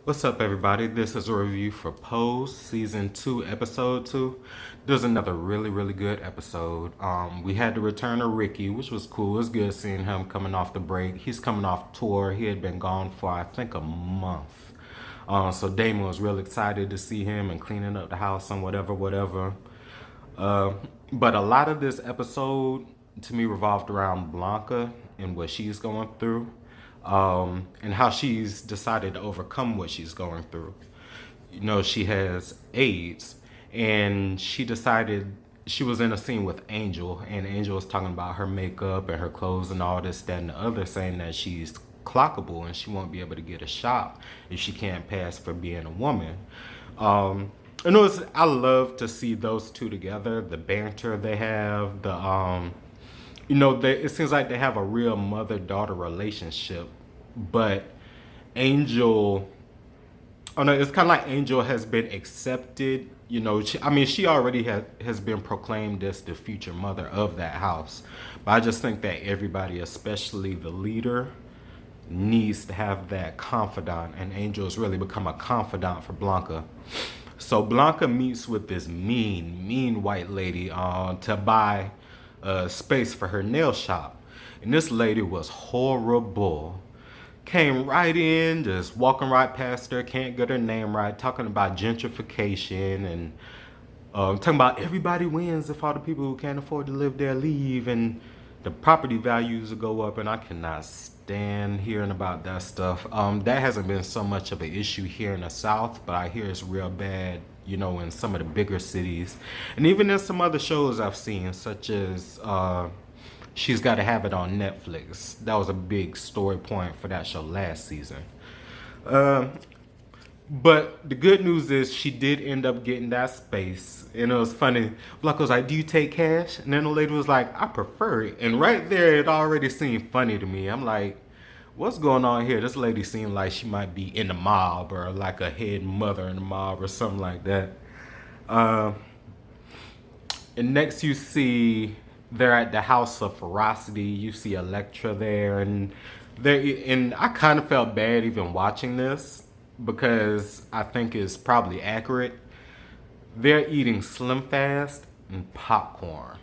What's up, everybody? This is a review for Pose Season 2, Episode 2. There's another really good episode. We had the return of Ricky, which was cool. It was good seeing him coming off the break. He's coming off tour. He had been gone for, I think, a month. So Damon was real excited to see him and cleaning up the house and whatever. Uh, but a lot of this episode to me revolved around Blanca and what she's going through, and how she's decided to overcome what she's going through. You know, she has AIDS, and she decided she was in a scene with Angel, and Angel was talking about her makeup and her clothes and all this, that, and the other, saying that she's clockable and she won't be able to get a shot if she can't pass for being a woman. And I love to see those two together, the banter they have, it seems like they have a real mother-daughter relationship, but Angel, oh no, it's kind of like Angel has been accepted. She already has been proclaimed as the future mother of that house. But I just think that everybody, especially the leader, needs to have that confidant, and Angel has really become a confidant for Blanca. So Blanca meets with this mean white lady to buy space for her nail shop. And this lady was horrible. Came right in, just walking right past her, can't get her name right, talking about gentrification and talking about everybody wins if all the people who can't afford to live there leave and the property values will go up. And I cannot stand hearing about that stuff. That hasn't been so much of an issue here in the South, but I hear it's real bad, in some of the bigger cities. And even in some other shows I've seen, such as She's Gotta Have It on Netflix. That was a big story point for that show last season. Uh, but the good news is she did end up getting that space. And it was funny. Blanca was like, "Do you take cash?" And then the lady was like, "I prefer it." And right there, it already seemed funny to me. I'm like, what's going on here? This lady seemed like she might be in the mob or like a head mother in the mob or something like that. Uh, and next you see they're at the House of Ferocity. You see Elektra there, and I kind of felt bad even watching this because I think it's probably accurate. They're eating Slim Fast and popcorn.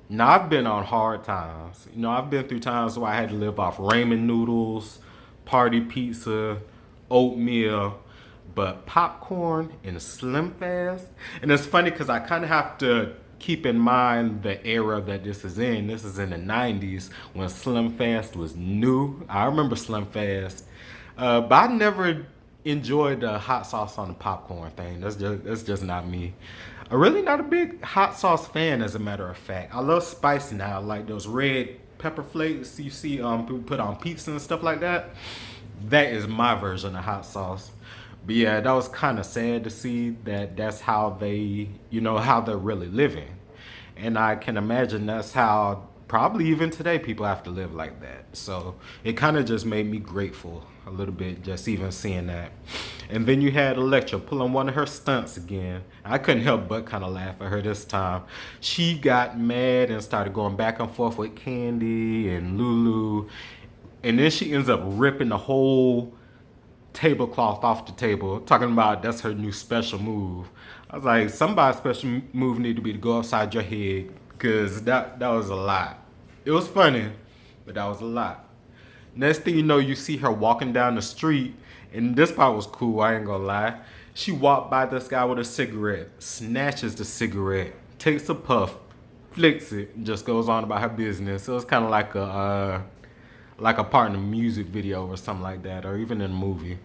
Now I've been on hard times. I've been through times where I had to live off ramen noodles, party pizza, oatmeal, but popcorn and Slim Fast. And it's funny because I kind of have to keep in mind the era that this is in. This is in the 90s when Slim Fast was new. I remember Slim Fast. But I never enjoyed the hot sauce on the popcorn thing. That's just not me. I'm really not a big hot sauce fan, as a matter of fact. I love spice now, like those red pepper flakes you see people put on pizza and stuff like that. That is my version of hot sauce. But yeah, that was kind of sad to see that that's how how they're really living. And I can imagine that's how probably even today people have to live like that. So it kind of just made me grateful a little bit just even seeing that. And then you had Electra pulling one of her stunts again. I couldn't help but kind of laugh at her this time. She got mad and started going back and forth with Candy and Lulu. And then she ends up ripping the whole tablecloth off the table, talking about that's her new special move. I was like, somebody's special move need to be to go upside your head, because that was a lot. It was funny, but that was a lot. Next thing you know, you see her walking down the street, and this part was cool, I ain't gonna lie. She walked by this guy with a cigarette, snatches the cigarette, takes a puff, flicks it, and just goes on about her business. It was kind of like a part in a music video or something like that, or even in a movie.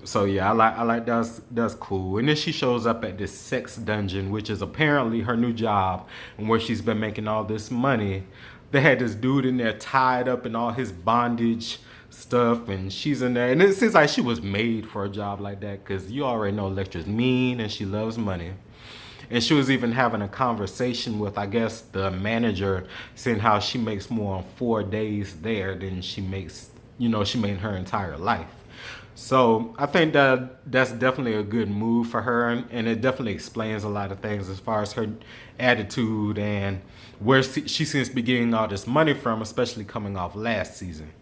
So yeah, I like that's cool. And then she shows up at this sex dungeon, which is apparently her new job, and where she's been making all this money. They had this dude in there tied up in all his bondage stuff, and she's in there, and it seems like she was made for a job like that, because you already know Electra's mean and she loves money. And she was even having a conversation with, I guess, the manager, saying how she makes more on 4 days there than she makes, she made her entire life. So I think that that's definitely a good move for her, and it definitely explains a lot of things as far as her attitude and where she seems to be getting all this money from, especially coming off last season.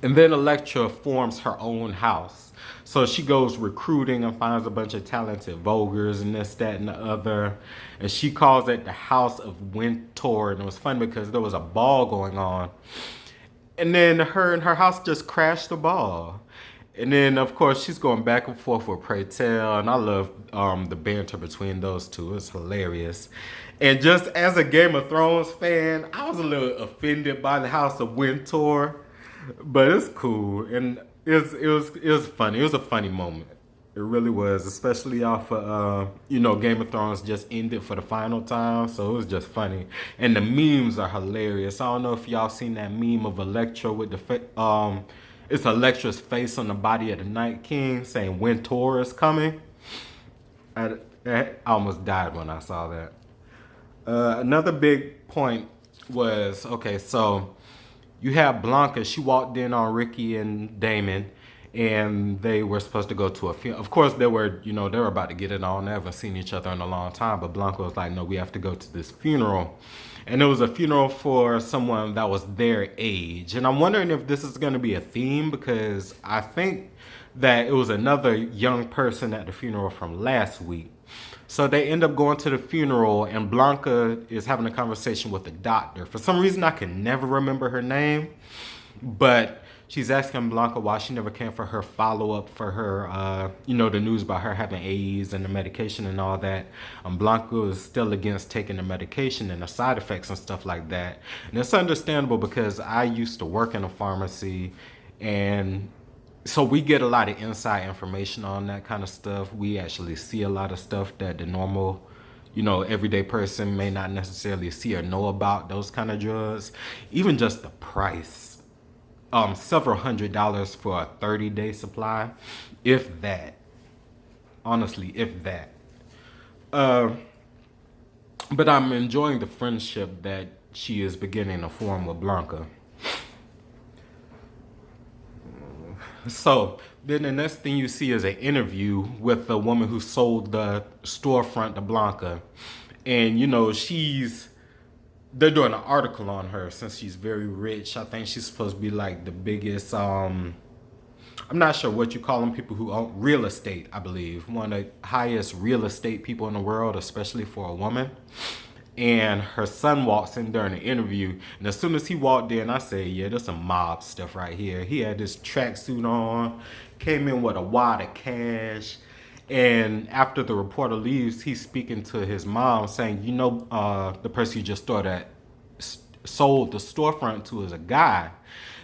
And then Elektra forms her own house. So she goes recruiting and finds a bunch of talented Vulgars and this, that, and the other. And she calls it the House of Winter. And it was fun because there was a ball going on. And then her and her house just crashed the ball. And then, of course, she's going back and forth with Pray Tell. And I love the banter between those two. It's hilarious. And just as a Game of Thrones fan, I was a little offended by the House of Winter. But it's cool, and it was funny. It was a funny moment. It really was, especially off of Game of Thrones just ended for the final time, so it was just funny. And the memes are hilarious. I don't know if y'all seen that meme of Elektra with it's Elektra's face on the body of the Night King saying Winter is coming. I almost died when I saw that. Another big point was okay, so. You have Blanca. She walked in on Ricky and Damon, and they were supposed to go to a funeral. Of course, they were about to get it on. They haven't seen each other in a long time, but Blanca was like, no, we have to go to this funeral. And it was a funeral for someone that was their age. And I'm wondering if this is going to be a theme, because I think that it was another young person at the funeral from last week. So they end up going to the funeral, and Blanca is having a conversation with the doctor. For some reason, I can never remember her name, but she's asking Blanca why she never came for her follow-up for her, the news about her having AIDS and the medication and all that. Blanca is still against taking the medication and the side effects and stuff like that. And it's understandable because I used to work in a pharmacy, and so we get a lot of inside information on that kind of stuff. We actually see a lot of stuff that the normal, everyday person may not necessarily see or know about those kind of drugs. Even just the price, several $100s for a 30-day supply, if that. Honestly, if that. But I'm enjoying the friendship that she is beginning to form with Blanca. So then the next thing you see is an interview with the woman who sold the storefront to Blanca. And, they're doing an article on her since she's very rich. I think she's supposed to be like the biggest, I'm not sure what you call them, people who own real estate, I believe. One of the highest real estate people in the world, especially for a woman. And her son walks in during the interview. And as soon as he walked in, I said, yeah, there's some mob stuff right here. He had this tracksuit on, came in with a wad of cash. And after the reporter leaves, he's speaking to his mom saying, the person you just saw that sold the storefront to is a guy.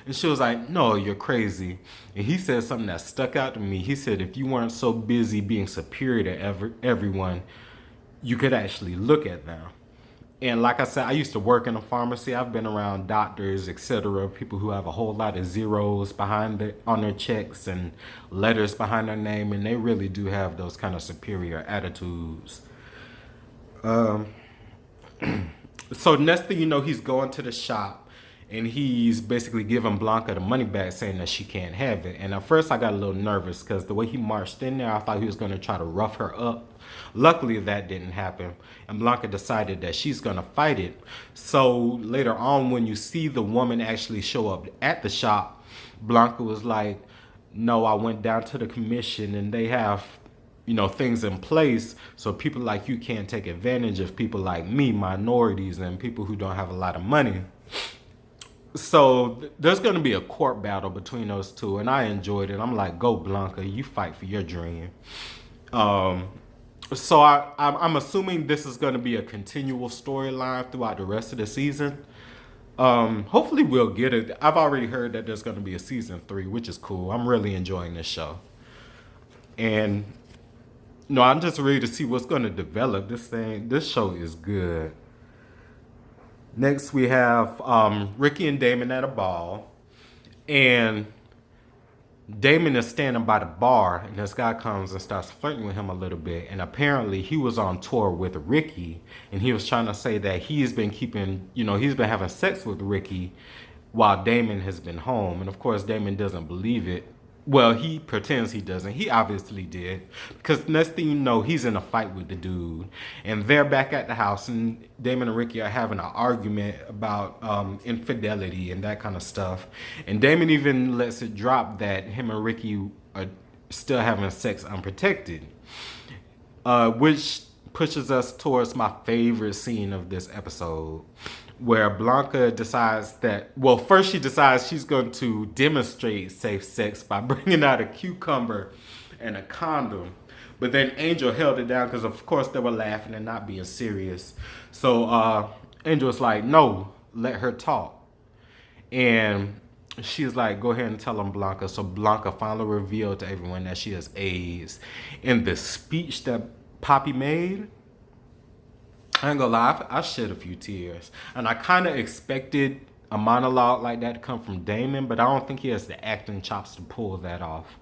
And she was like, no, you're crazy. And he said something that stuck out to me. He said, if you weren't so busy being superior to everyone, you could actually look at them. And like I said, I used to work in a pharmacy. I've been around doctors, etc., people who have a whole lot of zeros on their checks and letters behind their name, and they really do have those kind of superior attitudes. So next thing you know, he's going to the shop, and he's basically giving Blanca the money back, saying that she can't have it. And at first I got a little nervous because the way he marched in there, I thought he was going to try to rough her up. Luckily, that didn't happen, and Blanca decided that she's going to fight it. So later on, when you see the woman actually show up at the shop, Blanca was like, no, I went down to the commission, and they have, things in place so people like you can't take advantage of people like me, minorities, and people who don't have a lot of money. So there's going to be a court battle between those two, and I enjoyed it. I'm like, go Blanca, you fight for your dream. So I'm assuming this is going to be a continual storyline throughout the rest of the season. Hopefully we'll get it. I've already heard that there's going to be a season 3, which is cool. I'm really enjoying this show. And I'm just ready to see what's going to develop. This show is good. Next we have Ricky and Damon at a ball. And Damon is standing by the bar, and this guy comes and starts flirting with him a little bit. And apparently he was on tour with Ricky, and he was trying to say that he's been having sex with Ricky while Damon has been home. And of course Damon doesn't believe it. Well, he pretends he doesn't. He obviously did. Because next thing you know, he's in a fight with the dude. And they're back at the house, and Damon and Ricky are having an argument about infidelity and that kind of stuff. And Damon even lets it drop that him and Ricky are still having sex unprotected. Which pushes us towards my favorite scene of this episode, where Blanca decides that, well, first she decides she's going to demonstrate safe sex by bringing out a cucumber and a condom. But then Angel held it down because, of course, they were laughing and not being serious. So Angel was like, no, let her talk. And she's like, go ahead and tell him, Blanca. So Blanca finally revealed to everyone that she has AIDS. In the speech that Poppy made, I ain't gonna lie, I shed a few tears. And I kind of expected a monologue like that to come from Damon, but I don't think he has the acting chops to pull that off.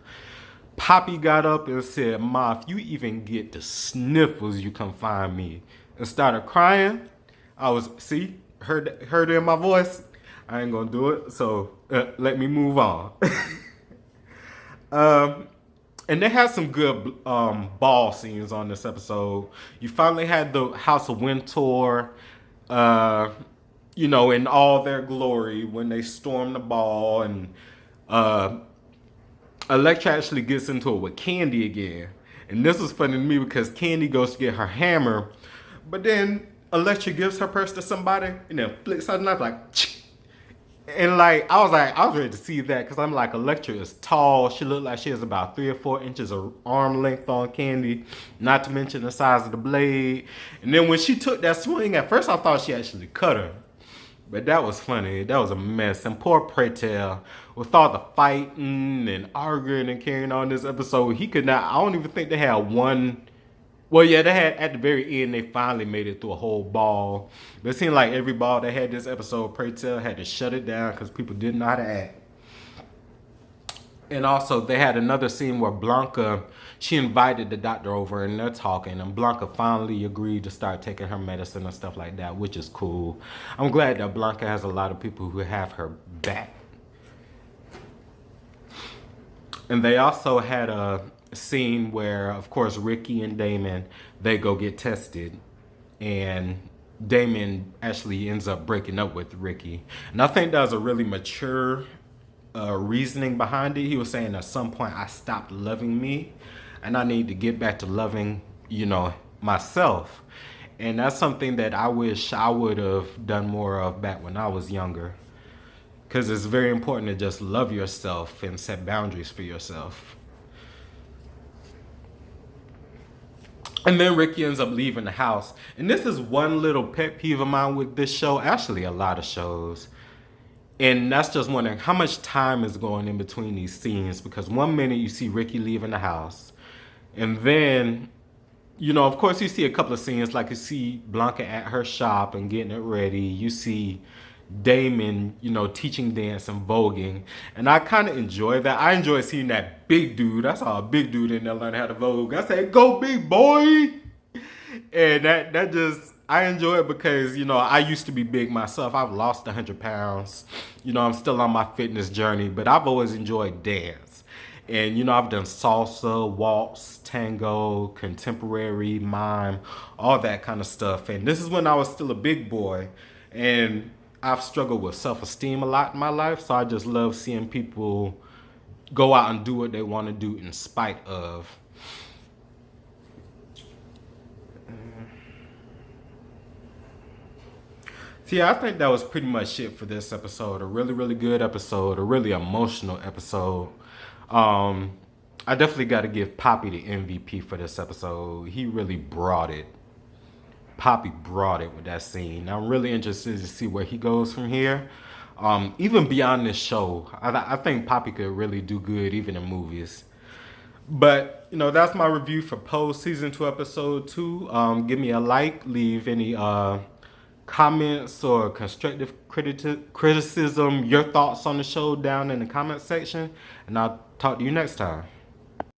Poppy got up and said, Ma, if you even get the sniffles, you come find me. And started crying. I was, see, heard it in my voice. I ain't gonna do it, so let me move on. And they had some good ball scenes on this episode. You finally had the House of Winter, in all their glory when they storm the ball, and Electra actually gets into it with Candy again. And this was funny to me because Candy goes to get her hammer, but then Electra gives her purse to somebody and then flicks her knife like, and I was ready to see that because I'm like, Electra is tall. She looked like she has about 3 or 4 inches of arm length on Candy, not to mention the size of the blade. And then when she took that swing, at first I thought she actually cut her. But that was funny. That was a mess. And poor Pretel, with all the fighting and arguing and carrying on this episode, he could not, I don't even think they had one. Well, yeah, they had, at the very end, they finally made it through a whole ball. But it seemed like every ball they had this episode, Pretel had to shut it down because people didn't know how to act. And also, they had another scene where Blanca, she invited the doctor over and they're talking. And Blanca finally agreed to start taking her medicine and stuff like that, which is cool. I'm glad that Blanca has a lot of people who have her back. And they also had a scene where, of course, Ricky and Damon, they go get tested. And Damon actually ends up breaking up with Ricky. And I think that was a really mature reasoning behind it. He was saying at some point I stopped loving me and I need to get back to loving, myself. And that's something that I wish I would have done more of back when I was younger. Because it's very important to just love yourself and set boundaries for yourself. And then Ricky ends up leaving the house. And this is one little pet peeve of mine with this show. Actually, a lot of shows. And that's just wondering how much time is going in between these scenes. Because one minute you see Ricky leaving the house. And then, of course you see a couple of scenes. Like you see Blanca at her shop and getting it ready. You see Damon, teaching dance and voguing. And I kind of enjoy that. I enjoy seeing that big dude. I saw a big dude in there learn how to vogue. I said, go big boy. And that just, I enjoy it because, I used to be big myself. I've lost 100 pounds. I'm still on my fitness journey, but I've always enjoyed dance. And, I've done salsa, waltz, tango, contemporary, mime, all that kind of stuff. And this is when I was still a big boy. And I've struggled with self-esteem a lot in my life. So I just love seeing people go out and do what they want to do in spite of. So yeah, I think that was pretty much it for this episode. A really, really good episode. A really emotional episode. I definitely got to give Poppy the MVP for this episode. He really brought it. Poppy brought it with that scene. I'm really interested to see where he goes from here. Even beyond this show, I think Poppy could really do good even in movies. But, that's my review for Pose Season 2, Episode 2. Give me a like, leave any comments or constructive criticism, your thoughts on the show down in the comment section. And I'll talk to you next time.